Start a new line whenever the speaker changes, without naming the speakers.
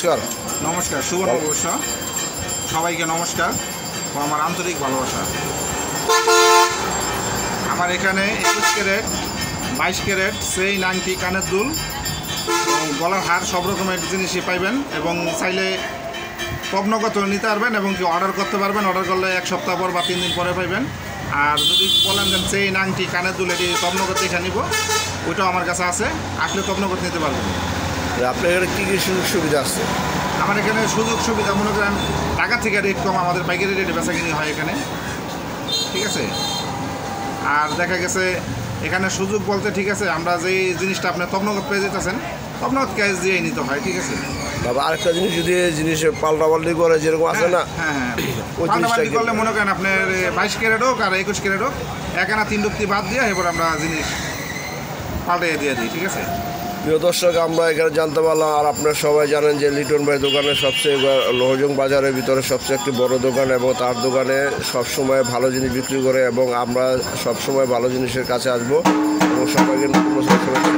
নমস্কার।
নমস্কার, শুভ নববর্ষ। সবাইকে নমস্কার ও আমার আন্তরিক ভালোবাসা। আমার এখানে 21 ক্যারেট 22 ক্যারেট চেইন, আংটি, কানের দুল এবং গলার হার সব রকমের জিনিসই পাইবেন এবং চাইলে নগদ নিতে পারবেন এবং কি অর্ডার করতে পারবেন। অর্ডার করলে 1 সপ্তাহ পর বা 3 দিন পরে পাইবেন। আর যদি বলেন যে চেইন, আংটি, কানের দুল এটি নগদ দেখে নিব, ওইটাও আমার কাছে আছে, আসলে নগদ নিতে পারবেন।
আপনার এখানে কী কী সুযোগ সুবিধা আছে?
আমার এখানে সুযোগ সুবিধা মনে করেন টাকা থেকে রেট কম, আমাদের পাইকারি রেটে বেচাকিনি হয় এখানে, ঠিক আছে। আর দেখা গেছে এখানে সুযোগ বলতে, ঠিক আছে, আমরা যেই জিনিসটা আপনি নগদ পেয়ে যেতেছেন নগদ ক্যাশ দিয়েই নিতে হয়, ঠিক আছে।
তারপর আরেকটা জিনিস, যদি জিনিস পাল্টাপাল্টি করে যেরকম আছে না,
হ্যাঁ,
ওই
পাল্টাপাল্টি
জিনিসটা
করলে মনে করেন আপনার 22 ক্যারেট হোক আর 21 ক্যারেট হোক, 1 আনা 3 রুপি বাদ দিয়ে এবার আমরা জিনিস পাল্টাইয়ে দিয়ে দিই, ঠিক আছে।
প্রিয় দর্শক, আমরা এখানে জানতে পারলাম, আর আপনারা সবাই জানেন যে লিটন ভাই দোকানে সবচেয়ে লোহজং বাজারের ভিতরে সবচেয়ে একটি বড় দোকান এবং তার দোকানে সবসময় ভালো জিনিস বিক্রি করে এবং আমরা সবসময় ভালো জিনিসের কাছে আসবো এবং সবাইকে নতুন বছরের শুভেচ্ছা।